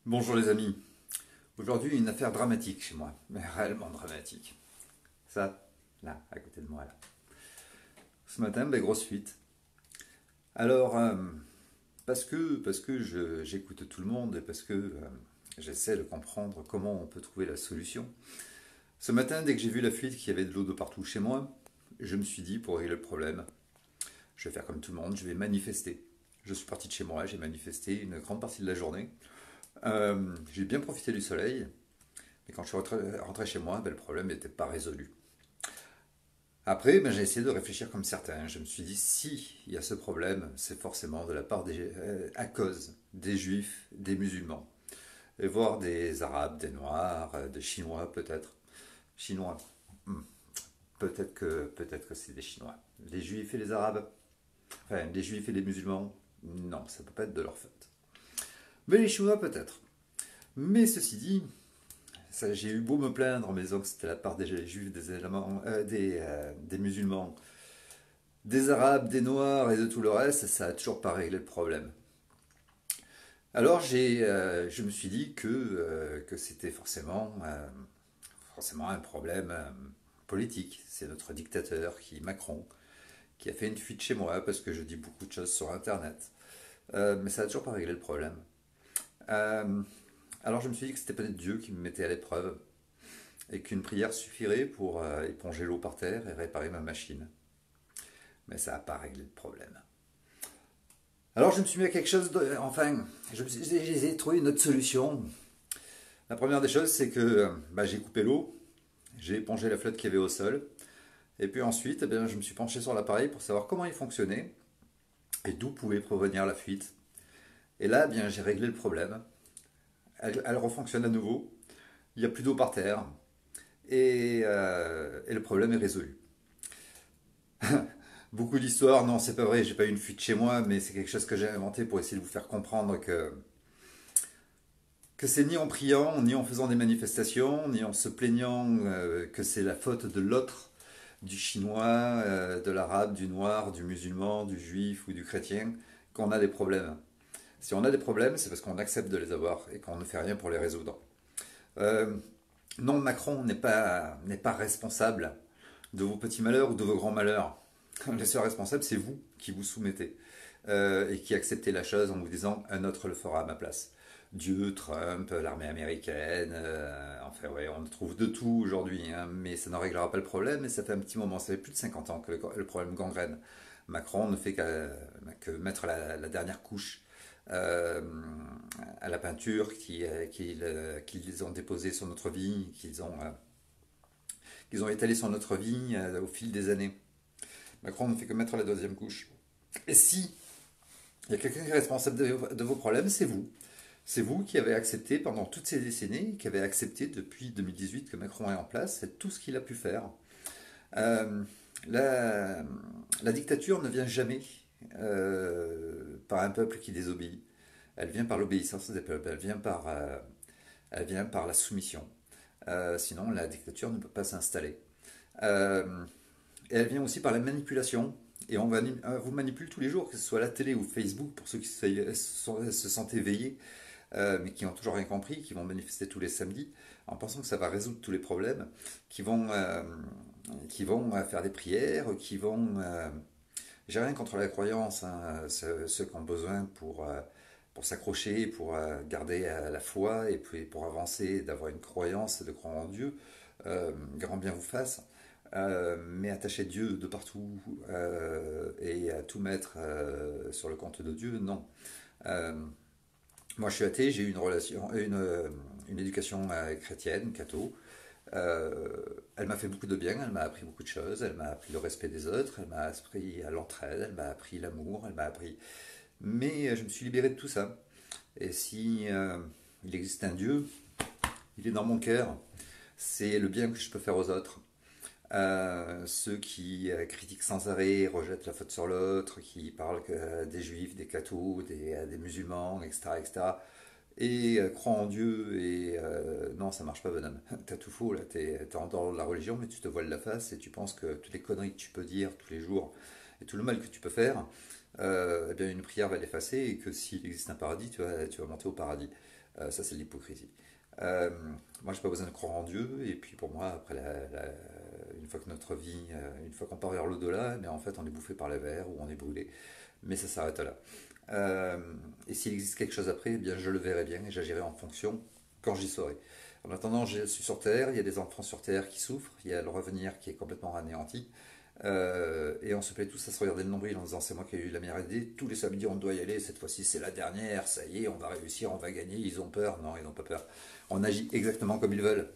Bonjour les amis. Aujourd'hui, une affaire dramatique chez moi, mais réellement dramatique. Ça, là, à côté de moi, là. Ce matin, grosse fuite. Alors, parce que j'écoute tout le monde et parce que j'essaie de comprendre comment on peut trouver la solution. Ce matin, dès que j'ai vu la fuite, qu'il y avait de l'eau de partout chez moi, je me suis dit, pour régler le problème, je vais faire comme tout le monde, je vais manifester. Je suis parti de chez moi, j'ai manifesté une grande partie de la journée. J'ai bien profité du soleil, mais quand je suis rentré chez moi, le problème n'était pas résolu. Après, j'ai essayé de réfléchir comme certains. Je me suis dit, si il y a ce problème, c'est forcément de la part à cause des juifs, des musulmans, et voire des arabes, des noirs, des chinois peut-être. Chinois, hmm, peut-être que c'est des chinois. Les juifs et les arabes, enfin les juifs et les musulmans, non, ça peut pas être de leur faute. Mais les chinois peut-être. Mais ceci dit, j'ai eu beau me plaindre en me disant que c'était la part des juifs, des musulmans, des arabes, des noirs et de tout le reste, ça a toujours pas réglé le problème. Alors je me suis dit que c'était forcément un problème politique. C'est notre dictateur, Macron, qui a fait une fuite chez moi parce que je dis beaucoup de choses sur Internet. Mais ça a toujours pas réglé le problème. Euh, alors je me suis dit que c'était peut-être Dieu qui me mettait à l'épreuve et qu'une prière suffirait pour éponger l'eau par terre et réparer ma machine. Mais ça n'a pas réglé le problème. Alors je me suis mis à quelque chose de... Enfin, j'ai trouvé une autre solution. La première des choses, c'est que j'ai coupé l'eau, j'ai épongé la flotte qu'il y avait au sol, et puis ensuite, je me suis penché sur l'appareil pour savoir comment il fonctionnait et d'où pouvait provenir la fuite. Et là, j'ai réglé le problème. Elle refonctionne à nouveau, il n'y a plus d'eau par terre, et le problème est résolu. Beaucoup d'histoires, non, c'est pas vrai, j'ai pas eu une fuite chez moi, mais c'est quelque chose que j'ai inventé pour essayer de vous faire comprendre que c'est ni en priant, ni en faisant des manifestations, ni en se plaignant que c'est la faute de l'autre, du chinois, de l'arabe, du noir, du musulman, du juif ou du chrétien, qu'on a des problèmes. Si on a des problèmes, c'est parce qu'on accepte de les avoir et qu'on ne fait rien pour les résoudre. Euh, non, Macron n'est pas responsable de vos petits malheurs ou de vos grands malheurs. Le seul responsable, c'est vous qui vous soumettez et qui acceptez la chose en vous disant un autre le fera à ma place. Dieu, Trump, l'armée américaine, enfin ouais, on trouve de tout aujourd'hui, hein, mais ça ne réglera pas le problème et ça fait un petit moment, ça fait plus de 50 ans que le problème gangrène. Macron ne fait que mettre la dernière couche euh, à la peinture qu'ils ont déposée sur notre vie, qu'ils ont étalé sur notre vie au fil des années. Macron ne fait que mettre la deuxième couche. Et si il y a quelqu'un qui est responsable de vos problèmes, c'est vous. C'est vous qui avez accepté pendant toutes ces décennies, qui avez accepté depuis 2018 que Macron est en place, c'est tout ce qu'il a pu faire. Euh, la, la dictature ne vient jamais par un peuple qui désobéit. Elle vient par l'obéissance des peuples, elle vient par la soumission. Sinon, la dictature ne peut pas s'installer. Euh, Et elle vient aussi par la manipulation. Et vous manipule tous les jours, que ce soit la télé ou Facebook, pour ceux qui se sentent éveillés, mais qui n'ont toujours rien compris, qui vont manifester tous les samedis, en pensant que ça va résoudre tous les problèmes, qui vont faire des prières, j'ai rien contre la croyance, hein, ceux qui ont besoin pour s'accrocher, pour garder la foi, et puis pour avancer, d'avoir une croyance, de croire en Dieu, grand bien vous fasse. Mais attacher Dieu de partout et à tout mettre sur le compte de Dieu, non. Euh, Moi, je suis athée, j'ai eu une éducation chrétienne, catho. Elle m'a fait beaucoup de bien, elle m'a appris beaucoup de choses, elle m'a appris le respect des autres, elle m'a appris à l'entraide, elle m'a appris l'amour, elle m'a appris. Mais je me suis libéré de tout ça. Et si il existe un Dieu, il est dans mon cœur. C'est le bien que je peux faire aux autres. Ceux qui critiquent sans arrêt, rejettent la faute sur l'autre, qui parlent des juifs, des cathos, des musulmans, etc., etc., et croient en Dieu, et non, ça marche pas, bonhomme. T'as tout faux, là, t'es en dehors de la religion, mais tu te voiles la face, et tu penses que toutes les conneries que tu peux dire tous les jours, et tout le mal que tu peux faire, eh bien une prière va l'effacer et que s'il existe un paradis, tu vas monter au paradis. Ça, c'est de l'hypocrisie. Euh, Moi, j'ai pas besoin de croire en Dieu, et puis pour moi, après une fois que notre vie, une fois qu'on part vers l'au-delà, mais en fait, on est bouffé par les vers ou on est brûlé. Mais ça s'arrête là. Euh, et s'il existe quelque chose après, eh bien, je le verrai bien et j'agirai en fonction quand j'y serai. En attendant, je suis sur Terre, il y a des enfants sur Terre qui souffrent, il y a le revenir qui est complètement anéanti. Et on se plaît tous à se regarder le nombril en disant c'est moi qui ai eu la meilleure idée. Tous les samedis on doit y aller, cette fois-ci c'est la dernière, ça y est, on va réussir, on va gagner. Ils ont peur, non, ils n'ont pas peur. On agit exactement comme ils veulent,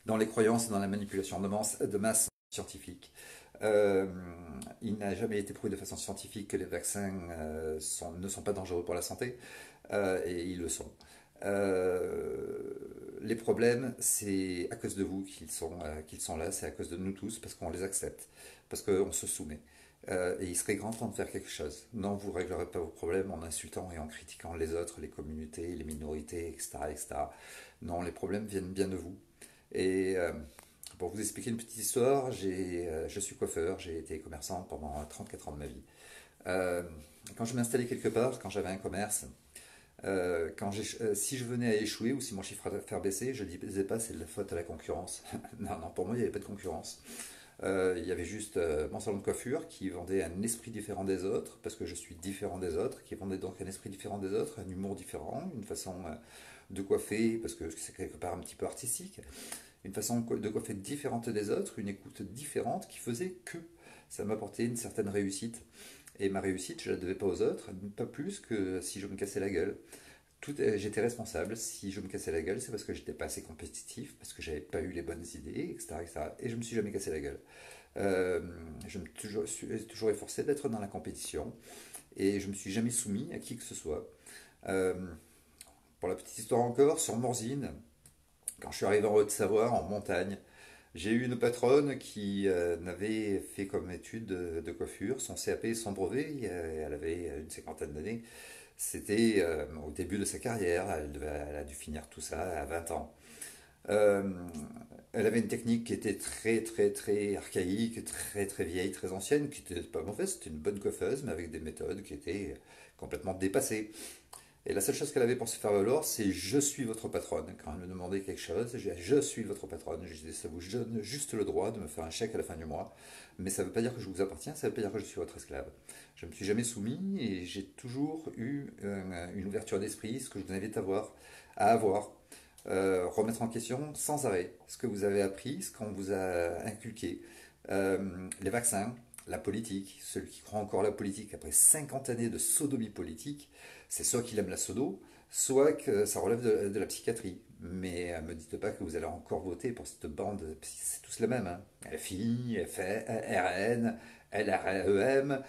dans les croyances et dans la manipulation de masse scientifique. Euh, il n'a jamais été prouvé de façon scientifique que les vaccins ne sont pas dangereux pour la santé, et ils le sont. Euh, les problèmes, c'est à cause de vous qu'ils sont là, c'est à cause de nous tous, parce qu'on les accepte, parce qu'on se soumet. Et il serait grand temps de faire quelque chose. Non, vous ne réglerez pas vos problèmes en insultant et en critiquant les autres, les communautés, les minorités, etc., etc. Non, les problèmes viennent bien de vous. Et pour vous expliquer une petite histoire, je suis coiffeur, j'ai été commerçant pendant 34 ans de ma vie. Euh, Quand je m'installais quelque part, quand j'avais un commerce, si je venais à échouer ou si mon chiffre d'affaires baissait, je ne disais pas c'est de la faute à la concurrence. Non, non, pour moi, il n'y avait pas de concurrence. Il y avait juste mon salon de coiffure qui vendait un esprit différent des autres, parce que je suis différent des autres, qui vendait donc un esprit différent des autres, un humour différent, une façon de coiffer, parce que c'est quelque part un petit peu artistique, une façon de coiffer différente des autres, une écoute différente qui faisait que ça m'apportait une certaine réussite. Et ma réussite, je ne la devais pas aux autres, pas plus que si je me cassais la gueule. J'étais responsable. Si je me cassais la gueule, c'est parce que j'étais pas assez compétitif, parce que j'avais pas eu les bonnes idées, etc., etc. Et je me suis jamais cassé la gueule. Euh, suis toujours efforcé d'être dans la compétition et je me suis jamais soumis à qui que ce soit. Euh, pour la petite histoire encore, sur Morzine, quand je suis arrivé en Haute-Savoie, en montagne, j'ai eu une patronne qui n'avait fait comme étude de coiffure son CAP et son brevet. Elle avait une cinquantaine d'années. C'était au début de sa carrière. Elle a dû finir tout ça à 20 ans. Euh, Elle avait une technique qui était très très très archaïque, très très vieille, très ancienne, qui n'était pas mauvaise. C'était une bonne coiffeuse, mais avec des méthodes qui étaient complètement dépassées. Et la seule chose qu'elle avait pour se faire valoir, c'est je suis votre patronne. Quand elle me demandait quelque chose, je suis votre patronne. Je disais ça vous donne juste le droit de me faire un chèque à la fin du mois, mais ça ne veut pas dire que je vous appartiens, ça ne veut pas dire que je suis votre esclave. Je ne me suis jamais soumis et j'ai toujours eu une ouverture d'esprit, ce que je vous invite à avoir. Remettre en question sans arrêt ce que vous avez appris, ce qu'on vous a inculqué. Les vaccins, la politique, celui qui croit encore à la politique après 50 années de sodomie politique, c'est soit qu'il aime la sodo, soit que ça relève de la psychiatrie. Mais me dites pas que vous allez encore voter pour cette bande, c'est tous les mêmes. Hein. FI, RN, LREM,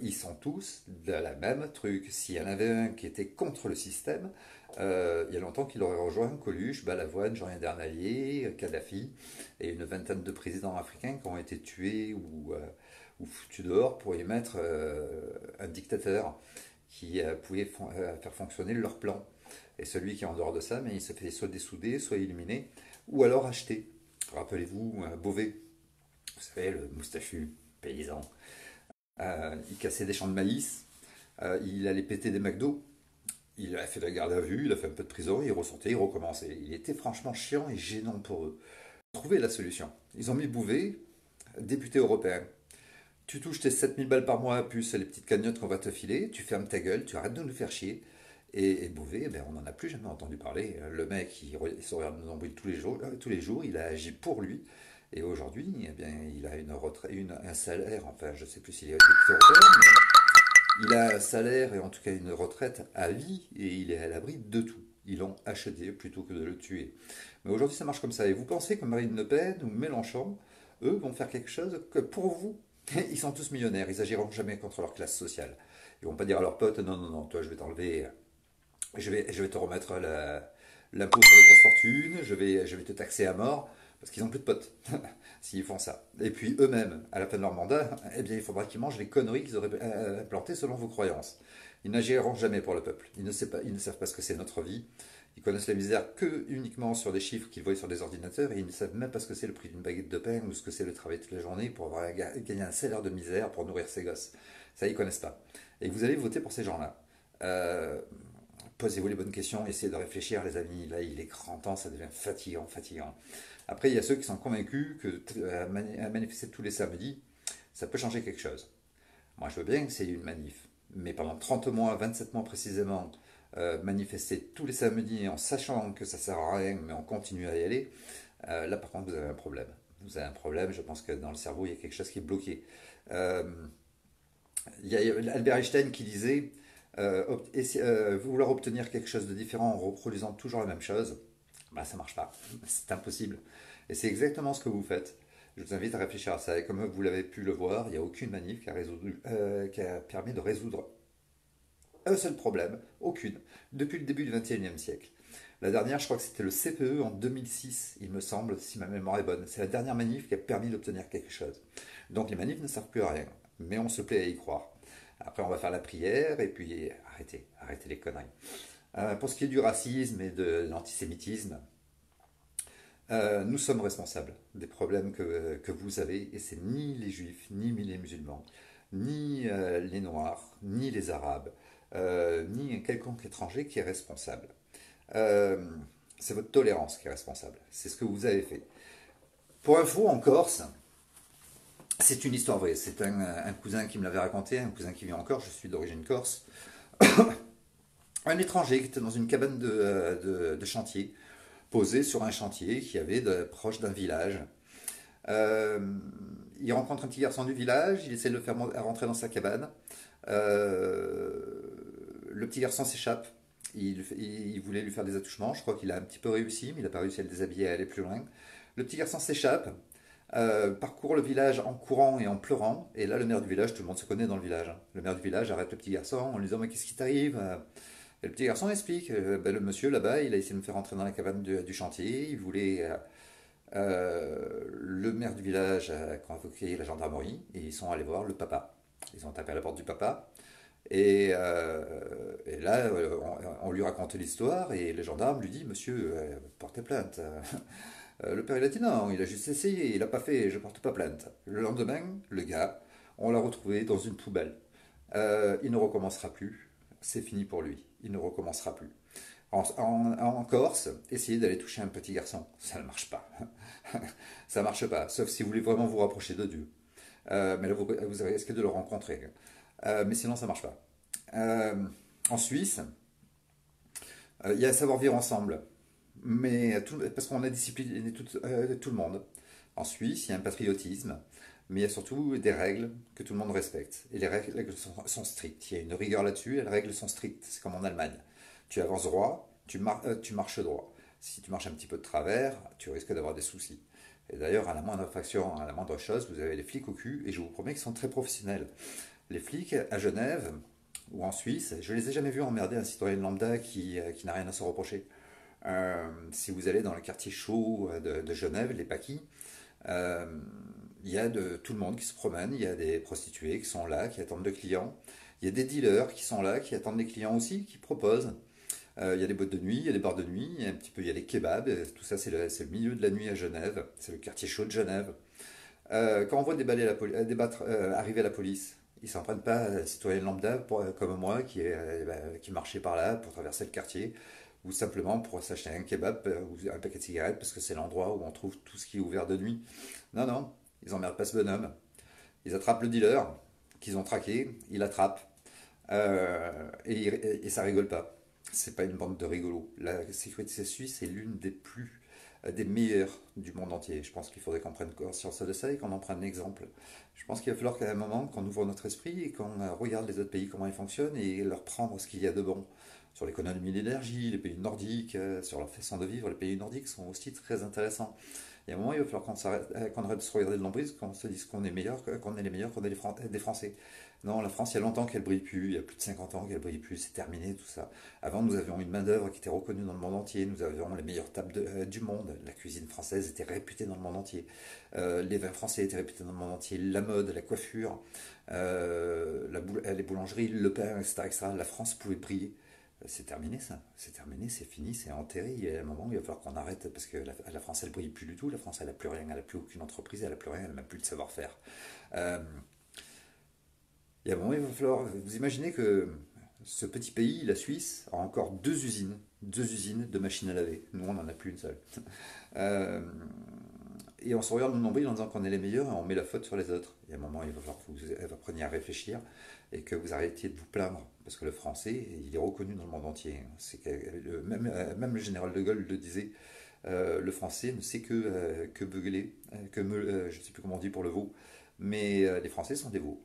ils sont tous de la même truc. S'il y en avait un qui était contre le système, il y a longtemps qu'il aurait rejoint Coluche, Balavoine, Jean Dernalier, Kadhafi et une vingtaine de présidents africains qui ont été tués ou foutus dehors pour y mettre un dictateur qui pouvait faire fonctionner leur plan. Et celui qui est en dehors de ça, mais il se fait soit dessouder, soit éliminer, ou alors acheter. Rappelez-vous, Beauvais, vous savez, le moustachu paysan. Il cassait des champs de maïs, il allait péter des McDo, il a fait de la garde à vue, il a fait un peu de prison, il ressortait, il recommençait. Il était franchement chiant et gênant pour eux. Trouver la solution. Ils ont mis Bouvet, député européen. Tu touches tes 7 000 balles par mois, plus les petites cagnottes qu'on va te filer, tu fermes ta gueule, tu arrêtes de nous faire chier. Et Bouvet, eh ben, on n'en a plus jamais entendu parler. Le mec, il se regarde le nombril tous les jours, il a agi pour lui. Et aujourd'hui, eh bien, il a une retraite, un salaire, enfin, je ne sais plus s'il est député européen, mais il a un salaire et en tout cas une retraite à vie et il est à l'abri de tout. Ils l'ont acheté plutôt que de le tuer. Mais aujourd'hui, ça marche comme ça. Et vous pensez que Marine Le Pen ou Mélenchon, eux, vont faire quelque chose que pour vous, ils sont tous millionnaires, ils agiront jamais contre leur classe sociale. Ils vont pas dire à leurs potes, non, non, non, toi, je vais t'enlever, je vais te remettre l'impôt sur les grosses fortunes, je vais te taxer à mort, parce qu'ils n'ont plus de potes, s'ils font ça. Et puis eux-mêmes, à la fin de leur mandat, eh bien, il faudra qu'ils mangent les conneries qu'ils auraient implantées selon vos croyances. Ils n'agiront jamais pour le peuple. Ils ne savent pas ce que c'est notre vie. Ils connaissent la misère que uniquement sur des chiffres qu'ils voient sur des ordinateurs et ils ne savent même pas ce que c'est le prix d'une baguette de pain ou ce que c'est le travail toute la journée pour avoir gagné un salaire de misère pour nourrir ses gosses. Ça, ils ne connaissent pas. Et vous allez voter pour ces gens-là. Euh, Posez-vous les bonnes questions, essayez de réfléchir, les amis. Là, il est grand temps, ça devient fatigant, fatigant. Après, il y a ceux qui sont convaincus que manifester tous les samedis, ça peut changer quelque chose. Moi, je veux bien que c'est une manif. Mais pendant 30 mois, 27 mois précisément, manifester tous les samedis en sachant que ça ne sert à rien, mais on continue à y aller, là, par contre, vous avez un problème. Vous avez un problème, je pense que dans le cerveau, il y a quelque chose qui est bloqué. Euh, il y a Albert Einstein qui disait vouloir obtenir quelque chose de différent en reproduisant toujours la même chose, bah, ça marche pas. C'est impossible. Et c'est exactement ce que vous faites. Je vous invite à réfléchir à ça. Et comme vous l'avez pu le voir, il n'y a aucune manif qui a permis de résoudre un seul problème. Aucune. Depuis le début du XXIe siècle. La dernière, je crois que c'était le CPE en 2006, il me semble, si ma mémoire est bonne. C'est la dernière manif qui a permis d'obtenir quelque chose. Donc les manifs ne servent plus à rien. Mais on se plaît à y croire. Après, on va faire la prière et puis arrêtez les conneries. Pour ce qui est du racisme et de l'antisémitisme, nous sommes responsables des problèmes que vous avez, et c'est ni les juifs, ni les musulmans, ni les noirs, ni les arabes, ni un quelconque étranger qui est responsable. Euh, c'est votre tolérance qui est responsable. C'est ce que vous avez fait. Pour info, en Corse, c'est une histoire vraie. C'est un cousin qui me l'avait raconté, un cousin qui vit en Corse, je suis d'origine corse. Un étranger qui était dans une cabane de chantier, posé sur un chantier qui avait proche d'un village. Euh, il rencontre un petit garçon du village, il essaie de le faire rentrer dans sa cabane. Euh, le petit garçon s'échappe. Il voulait lui faire des attouchements. Je crois qu'il a un petit peu réussi, mais il n'a pas réussi à le déshabiller et à aller plus loin. Le petit garçon s'échappe, parcourt le village en courant et en pleurant. Et là, le maire du village, tout le monde se connaît dans le village, hein. Le maire du village arrête le petit garçon en lui disant: mais qu'est-ce qui t'arrive? Et le petit garçon explique: ben, le monsieur là-bas, il a essayé de me faire rentrer dans la cabane du chantier. Il voulait. Le maire du village a convoqué la gendarmerie et ils sont allés voir le papa. Ils ont tapé à la porte du papa. Et là, on lui raconte l'histoire et le gendarme lui dit: monsieur, portez plainte. Le père il a dit: non, il a juste essayé, il n'a pas fait, je porte pas plainte. Le lendemain, le gars, on l'a retrouvé dans une poubelle. Il ne recommencera plus, c'est fini pour lui, il ne recommencera plus. En Corse, essayez d'aller toucher un petit garçon, ça ne marche pas. Ça ne marche pas, sauf si vous voulez vraiment vous rapprocher de Dieu. Mais là, vous risquez de le rencontrer. Mais sinon, ça ne marche pas. Euh, En Suisse, il y a un savoir-vivre ensemble, mais parce qu'on a discipliné tout le monde. En Suisse, il y a un patriotisme, mais il y a surtout des règles que tout le monde respecte. Et les règles sont strictes. Il y a une rigueur là-dessus, et les règles sont strictes. C'est comme en Allemagne. Tu avances droit, tu marches droit. Si tu marches un petit peu de travers, tu risques d'avoir des soucis. Et d'ailleurs, à la moindre infraction, à la moindre chose, vous avez les flics au cul, et je vous promets qu'ils sont très professionnels. Les flics à Genève ou en Suisse, je ne les ai jamais vus emmerder un citoyen lambda qui n'a rien à se reprocher. Si vous allez dans le quartier chaud de Genève, les paquis, euh, il y a de tout le monde qui se promène, il y a des prostituées qui sont là, qui attendent de clients, il y a des dealers qui sont là, qui attendent des clients aussi, qui proposent. Il y a des boîtes de nuit, il y a des bars de nuit, il y a un petit peu, il y a les kebabs, tout ça c'est le milieu de la nuit à Genève, c'est le quartier chaud de Genève. Quand on voit arriver la police, ils ne s'en prennent pas à un citoyen lambda comme moi qui marchait par là pour traverser le quartier ou simplement pour s'acheter un kebab ou un paquet de cigarettes parce que c'est l'endroit où on trouve tout ce qui est ouvert de nuit. Non, non, ils emmerdent pas ce bonhomme. Ils attrapent le dealer qu'ils ont traqué, ils l'attrapent et ça rigole pas. C'est pas une bande de rigolos. La sécurité suisse est l'une des meilleures du monde entier. Je pense qu'il faudrait qu'on prenne conscience de ça et qu'on en prenne exemple. Je pense qu'il va falloir qu'à un moment, qu'on ouvre notre esprit et qu'on regarde les autres pays, comment ils fonctionnent et leur prendre ce qu'il y a de bon. Sur l'économie de l'énergie, les pays nordiques, sur leur façon de vivre, les pays nordiques sont aussi très intéressants. Et à un moment, il va falloir qu'on arrête de se regarder de l'emprise, qu'on se dise qu'on est meilleur, qu'on est les meilleurs, qu'on est des Français. Non, la France, il y a longtemps qu'elle brille plus, il y a plus de 50 ans qu'elle brille plus, c'est terminé tout ça. Avant, nous avions une main-d'œuvre qui était reconnue dans le monde entier, nous avions les meilleures tables du monde, la cuisine française était réputée dans le monde entier, les vins français étaient réputés dans le monde entier, la mode, la coiffure, les boulangeries, le pain, etc., etc. La France pouvait briller. C'est terminé ça, c'est terminé, c'est fini, c'est enterré. Il y a un moment où il va falloir qu'on arrête parce que la France elle brille plus du tout. La France elle a plus rien, elle a plus aucune entreprise, elle a plus rien, elle n'a plus de savoir-faire. Euh, Et à un moment, il va falloir, vous imaginez que ce petit pays, la Suisse, a encore deux usines de machines à laver. Nous, on n'en a plus une seule. Euh, et on se regarde le nombril en disant qu'on est les meilleurs et on met la faute sur les autres. Et à un moment, il va falloir que vous appreniez à réfléchir et que vous arrêtiez de vous plaindre. Parce que le français, il est reconnu dans le monde entier. Même le général de Gaulle le disait, le français ne sait que beugler, je ne sais plus comment on dit pour le veau, mais les Français sont des veaux.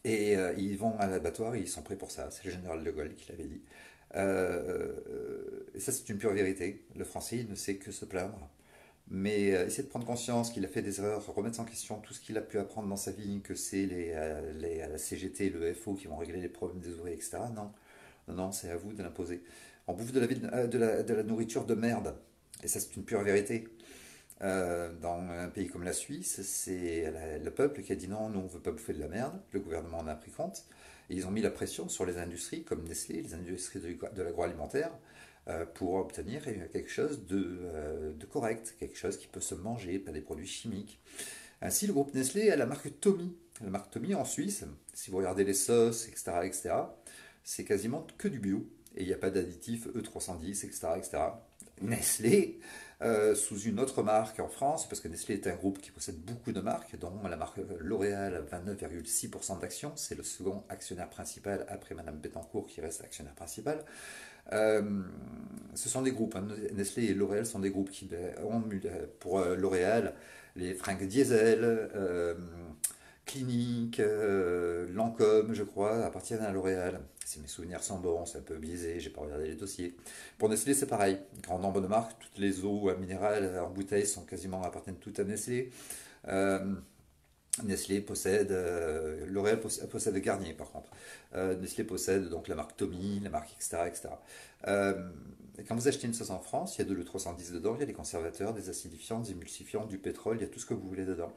Et ils vont à l'abattoir et ils sont prêts pour ça. C'est le général de Gaulle qui l'avait dit. Et ça, c'est une pure vérité. Le français, il ne sait que se plaindre. Mais essayer de prendre conscience qu'il a fait des erreurs, remettre en question tout ce qu'il a pu apprendre dans sa vie, que c'est la CGT, le FO qui vont régler les problèmes des ouvriers, etc. Non, non, non, c'est à vous de l'imposer. On bouffe de la nourriture de merde. Et ça, c'est une pure vérité. Dans un pays comme la Suisse, c'est le peuple qui a dit non, nous on ne veut pas bouffer de la merde. Le gouvernement en a pris compte. Et ils ont mis la pression sur les industries comme Nestlé, les industries de l'agroalimentaire, pour obtenir quelque chose de correct, quelque chose qui peut se manger, pas des produits chimiques. Ainsi, le groupe Nestlé a la marque Tommy. La marque Tommy en Suisse, si vous regardez les sauces, etc., etc., c'est quasiment que du bio. Et il n'y a pas d'additifs E310, etc., etc. Nestlé, sous une autre marque en France, parce que Nestlé est un groupe qui possède beaucoup de marques, dont la marque L'Oréal a 29,6% d'actions, c'est le second actionnaire principal après Madame Bettencourt qui reste actionnaire principal. Euh, Ce sont des groupes, hein. Nestlé et L'Oréal sont des groupes qui ont pour L'Oréal les fringues diesel, Clinique, Lancôme, je crois, appartiennent à L'Oréal. Si mes souvenirs sont bons, c'est un peu biaisé, j'ai pas regardé les dossiers. Pour Nestlé, c'est pareil. Grand nombre de marques, toutes les eaux minérales en bouteille sont quasiment appartiennent toutes à Nestlé. Euh, Nestlé possède, L'Oréal possède Garnier par contre. Nestlé possède donc la marque Tommy, la marque etc. etc. Et quand vous achetez une sauce en France, il y a de l'E310 dedans, il y a des conservateurs, des acidifiants, des émulsifiants, du pétrole, il y a tout ce que vous voulez dedans.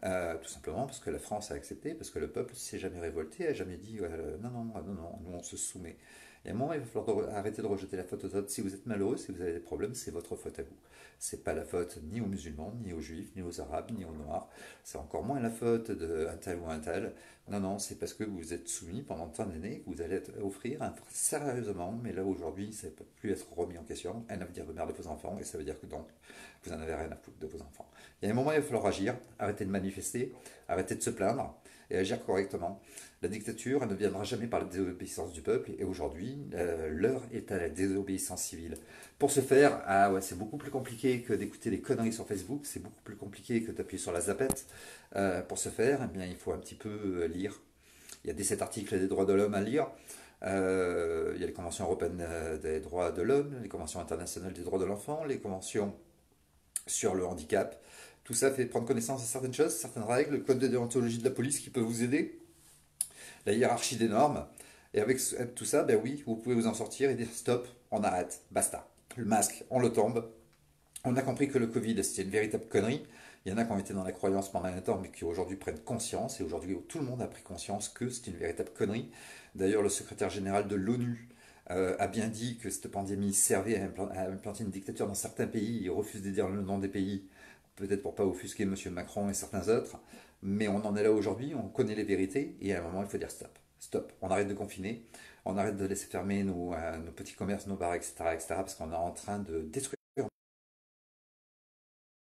Tout simplement parce que la France a accepté, parce que le peuple s'est jamais révolté, a jamais dit non, non, non, non, nous on se soumet. Et à un moment, il va falloir arrêter de rejeter la faute aux autres. Si vous êtes malheureux, si vous avez des problèmes, c'est votre faute à vous. C'est pas la faute ni aux musulmans, ni aux juifs, ni aux arabes, ni aux noirs. C'est encore moins la faute d'un tel ou un tel. Non, non, c'est parce que vous vous êtes soumis pendant tant d'années que vous allez offrir sérieusement, mais là aujourd'hui, ça ne peut plus être remis en question, un avenir de mère de vos enfants, et ça veut dire que donc, vous en avez rien à foutre de vos enfants. Il y a un moment, il va falloir agir, arrêter de manifester, arrêter de se plaindre et agir correctement. La dictature, elle ne viendra jamais par la désobéissance du peuple, et aujourd'hui, l'heure est à la désobéissance civile. Pour ce faire, ah ouais, c'est beaucoup plus compliqué que d'écouter des conneries sur Facebook, c'est beaucoup plus compliqué que d'appuyer sur la zapette. Pour ce faire, eh bien, il faut un petit peu lire. Il y a 17 articles des droits de l'homme à lire. Il y a les conventions européennes des droits de l'homme, les conventions internationales des droits de l'enfant, les conventions sur le handicap. Tout ça fait prendre connaissance de certaines choses, certaines règles, le code de déontologie de la police qui peut vous aider, la hiérarchie des normes. Et avec tout ça, ben oui, vous pouvez vous en sortir et dire stop, on arrête, basta. Le masque, on le tombe. On a compris que le Covid, c'était une véritable connerie. Il y en a qui ont été dans la croyance pendant un temps, mais qui aujourd'hui prennent conscience. Et aujourd'hui, tout le monde a pris conscience que c'est une véritable connerie. D'ailleurs, le secrétaire général de l'ONU a bien dit que cette pandémie servait à implanter une dictature dans certains pays. Il refuse de dire le nom des pays, peut-être pour pas offusquer M. Macron et certains autres. Mais on en est là aujourd'hui, on connaît les vérités, et à un moment, il faut dire stop. Stop, on arrête de confiner, on arrête de laisser fermer nos petits commerces, nos bars, etc., etc., parce qu'on est en train de détruire.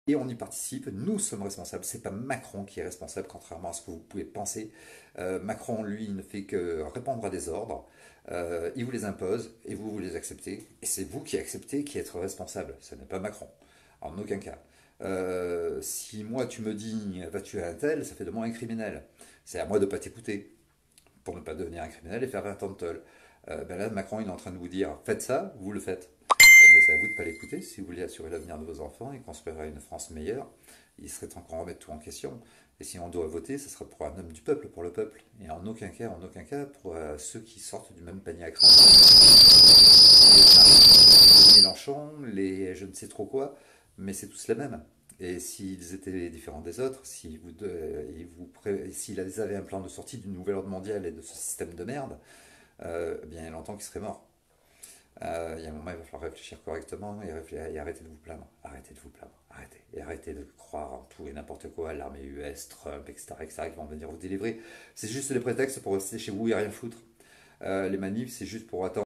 Et on y participe, nous sommes responsables, c'est pas Macron qui est responsable, contrairement à ce que vous pouvez penser. Macron, lui, ne fait que répondre à des ordres, il vous les impose, et vous les acceptez, et c'est vous qui acceptez qui êtes responsable, ce n'est pas Macron, en aucun cas. Si moi tu me dis va tuer un tel, ça fait de moi un criminel. C'est à moi de ne pas t'écouter pour ne pas devenir un criminel et faire 20 ans de tôle. Ben là, Macron il est en train de vous dire faites ça, vous le faites. Mais c'est à vous de ne pas l'écouter si vous voulez assurer l'avenir de vos enfants et construire une France meilleure. Il serait temps qu'on remette tout en question. Et si on doit voter, ce sera pour un homme du peuple, pour le peuple. Et en aucun cas, pour ceux qui sortent du même panier à crabe. Les Mélenchon, les je ne sais trop quoi, mais c'est tous les mêmes. Et s'ils étaient différents des autres, s'ils avaient un plan de sortie du nouvel ordre mondial et de ce système de merde, bien il y a longtemps qu'ils seraient morts. Il y a un moment, il va falloir réfléchir correctement et arrêter de vous plaindre. Arrêtez de vous plaindre. Arrêtez. Et arrêtez de croire en tout et n'importe quoi. L'armée US, Trump, etc., qui vont venir vous délivrer. C'est juste des prétextes pour rester chez vous et rien foutre. Les manifs, c'est juste pour attendre.